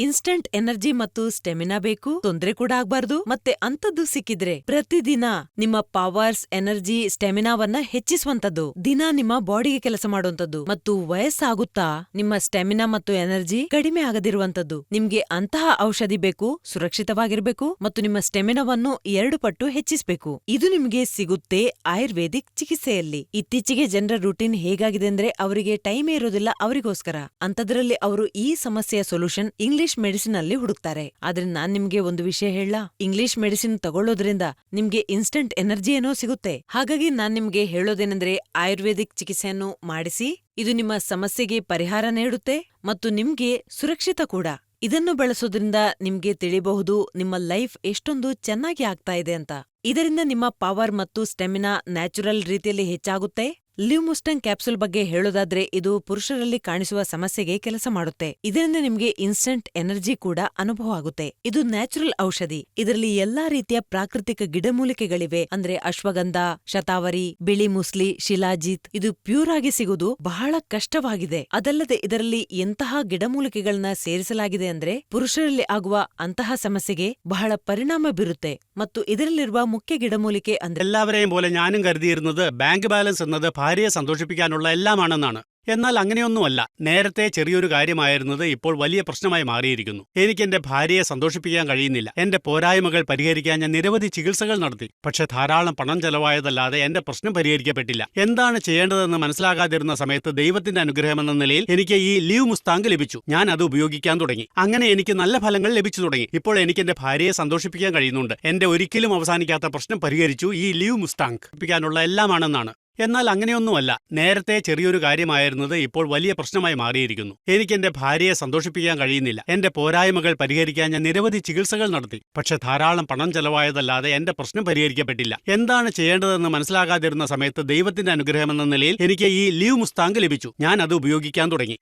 Instant energy ಮತ್ತು stamina ಬೇಕು, ತೊಂದ್ರೆ ಕೂಡ ಆಗ್ಬಾರ್ದು. ಮತ್ತೆ ಅಂತದ್ದು ಸಿಕ್ಕಿದ್ರೆ ಪ್ರತಿದಿನ ನಿಮ್ಮ ಪವರ್ಸ್, ಎನರ್ಜಿ, ಸ್ಟೆಮಿನಾವನ್ನ ಹೆಚ್ಚಿಸುವಂತದ್ದು, ದಿನ ನಿಮ್ಮ ಬಾಡಿಗೆ ಕೆಲಸ ಮಾಡುವಂತದ್ದು. ಮತ್ತು ವಯಸ್ಸಾಗುತ್ತಾ ನಿಮ್ಮ ಸ್ಟೆಮಿನಾ ಮತ್ತು ಎನರ್ಜಿ ಕಡಿಮೆ ಆಗದಿರುವಂತದ್ದು. ನಿಮ್ಗೆ ಅಂತಹ ಔಷಧಿ ಬೇಕು, ಸುರಕ್ಷಿತವಾಗಿರ್ಬೇಕು ಮತ್ತು ನಿಮ್ಮ ಸ್ಟೆಮಿನಾವನ್ನು 2 ಪಟ್ಟು ಹೆಚ್ಚಿಸಬೇಕು. ಇದು ನಿಮ್ಗೆ ಸಿಗುತ್ತೆ ಆಯುರ್ವೇದಿಕ್ ಚಿಕಿತ್ಸೆಯಲ್ಲಿ. ಇತ್ತೀಚೆಗೆ ಜನರ ರೂಟೀನ್ ಹೇಗಾಗಿದೆ ಅಂದ್ರೆ ಅವರಿಗೆ ಟೈಮೇ ಇರೋದಿಲ್ಲ ಅವರಿಗೋಸ್ಕರ. ಅಂತದ್ರಲ್ಲಿ ಅವರು ಈ ಸಮಸ್ಯೆಯ ಸೊಲ್ಯೂಷನ್ ಇಂಗ್ಲಿಷ್ ಮೆಡಿಸಿನ್ ಅಲ್ಲಿ ಹುಡುಕ್ತಾರೆ. ಆದ್ರೆ ನಾನ್ ನಿಮ್ಗೆ ಒಂದು ವಿಷಯ ಹೇಳಲಾ, ಇಂಗ್ಲಿಷ್ ಮೆಡಿಸಿನ್ ತಗೊಳ್ಳೋದ್ರಿಂದ ನಿಮ್ಗೆ ಇನ್ಸ್ಟಂಟ್ ಎನರ್ಜಿ ಏನೋ ಸಿಗುತ್ತೆ. ಹಾಗಾಗಿ ನಾನ್ ನಿಮ್ಗೆ ಹೇಳೋದೇನೆಂದ್ರೆ ಆಯುರ್ವೇದಿಕ್ ಚಿಕಿತ್ಸೆಯನ್ನು ಮಾಡಿಸಿ. ಇದು ನಿಮ್ಮ ಸಮಸ್ಯೆಗೆ ಪರಿಹಾರ ನೀಡುತ್ತೆ ಮತ್ತು ನಿಮ್ಗೆ ಸುರಕ್ಷಿತ ಕೂಡ. ಇದನ್ನು ಬಳಸೋದ್ರಿಂದ ನಿಮ್ಗೆ ತಿಳಿಬಹುದು ನಿಮ್ಮ ಲೈಫ್ ಎಷ್ಟೊಂದು ಚೆನ್ನಾಗಿ ಆಗ್ತಾ ಇದೆ ಅಂತ. ಇದರಿಂದ ನಿಮ್ಮ ಪವರ್ ಮತ್ತು ಸ್ಟೆಮಿನಾ ನ್ಯಾಚುರಲ್ ರೀತಿಯಲ್ಲಿ ಹೆಚ್ಚಾಗುತ್ತೆ. ಲಿವ್ ಮುಸ್ಟಂಗ್ ಕ್ಯಾಪ್ಸೂಲ್ ಬಗ್ಗೆ ಹೇಳೋದಾದ್ರೆ ಇದು ಪುರುಷರಲ್ಲಿ ಕಾಣಿಸುವ ಸಮಸ್ಯೆಗೆ ಕೆಲಸ ಮಾಡುತ್ತೆ. ಇದರಿಂದ ನಿಮ್ಗೆ ಇನ್ಸ್ಟಂಟ್ ಎನರ್ಜಿ ಕೂಡ ಅನುಭವ ಆಗುತ್ತೆ. ಇದು ನ್ಯಾಚುರಲ್ ಔಷಧಿ. ಇದರಲ್ಲಿ ಎಲ್ಲಾ ರೀತಿಯ ಪ್ರಾಕೃತಿಕ ಗಿಡಮೂಲಿಕೆಗಳಿವೆ. ಅಂದ್ರೆ ಅಶ್ವಗಂಧ, ಶತಾವರಿ, ಬಿಳಿ ಮುಸ್ಲಿ, ಶಿಲಾಜಿತ್. ಇದು ಪ್ಯೂರ್ ಆಗಿ ಸಿಗುವುದು ಬಹಳ ಕಷ್ಟವಾಗಿದೆ. ಅದಲ್ಲದೆ ಇದರಲ್ಲಿ ಎಂತಹ ಗಿಡಮೂಲಿಕೆಗಳನ್ನ ಸೇರಿಸಲಾಗಿದೆ ಅಂದ್ರೆ ಪುರುಷರಲ್ಲಿ ಆಗುವ ಅಂತಹ ಸಮಸ್ಯೆಗೆ ಬಹಳ ಪರಿಣಾಮ ಬೀರುತ್ತೆ. ಮತ್ತು ಇದರಲ್ಲಿರುವ മുഖ്യ ಗಿಡಮೂಲಿಕೆ ಅಂದ್ರೆ എല്ലാവരെയും പോലെ ഞാനും കരുതിയിരുന്നത് ബാങ്ക് ബാലൻസ് എന്നത് ഭാര്യയെ സന്തോഷിപ്പിക്കാനുള്ള എല്ലാമാണെന്നാണ്. എന്നാൽ അങ്ങനെയൊന്നുമല്ല. നേരത്തെ ചെറിയൊരു കാര്യമായിരുന്നത് ഇപ്പോൾ വലിയ പ്രശ്നമായി മാറിയിരിക്കുന്നു. എനിക്ക് എന്റെ ഭാര്യയെ സന്തോഷിപ്പിക്കാൻ കഴിയുന്നില്ല. എന്റെ പോരായ്മകൾ പരിഹരിക്കാൻ ഞാൻ നിരവധി ചികിത്സകൾ നടത്തി. പക്ഷെ ധാരാളം പണം ചെലവായതല്ലാതെ എന്റെ പ്രശ്നം പരിഹരിക്കപ്പെട്ടില്ല. എന്താണ് ചെയ്യേണ്ടതെന്ന് മനസ്സിലാകാതിരുന്ന സമയത്ത് ദൈവത്തിന്റെ അനുഗ്രഹമെന്ന നിലയിൽ എനിക്ക് ഈ ലീവ് മുസ്താങ്ക് ലഭിച്ചു. ഞാൻ അത് ഉപയോഗിക്കാൻ തുടങ്ങി. അങ്ങനെ എനിക്ക് നല്ല ഫലങ്ങൾ ലഭിച്ചു തുടങ്ങി. ഇപ്പോൾ എനിക്ക് എന്റെ ഭാര്യയെ സന്തോഷിപ്പിക്കാൻ കഴിയുന്നുണ്ട്. എന്റെ ഒരിക്കലും അവസാനിക്കാത്ത പ്രശ്നം പരിഹരിച്ചു ഈ ലീവ് മുസ്താങ്ക്. പ്പിക്കാനുള്ള എല്ലാമാണെന്നാണ്. എന്നാൽ അങ്ങനെയൊന്നുമല്ല. നേരത്തെ ചെറിയൊരു കാര്യമായിരുന്നത് ഇപ്പോൾ വലിയ പ്രശ്നമായി മാറിയിരിക്കുന്നു. എനിക്ക് എന്റെ ഭാര്യയെ സന്തോഷിപ്പിക്കാൻ കഴിയുന്നില്ല. എന്റെ പോരായ്മകൾ പരിഹരിക്കാൻ ഞാൻ നിരവധി ചികിത്സകൾ നടത്തി. പക്ഷെ ധാരാളം പണം ചെലവായതല്ലാതെ എന്റെ പ്രശ്നം പരിഹരിക്കപ്പെട്ടില്ല. എന്താണ് ചെയ്യേണ്ടതെന്ന് മനസ്സിലാകാതിരുന്ന സമയത്ത് ദൈവത്തിന്റെ അനുഗ്രഹമെന്ന നിലയിൽ എനിക്ക് ഈ ലീവ് മുസ്താങ്ക് ലഭിച്ചു. ഞാൻ അത് ഉപയോഗിക്കാൻ തുടങ്ങി.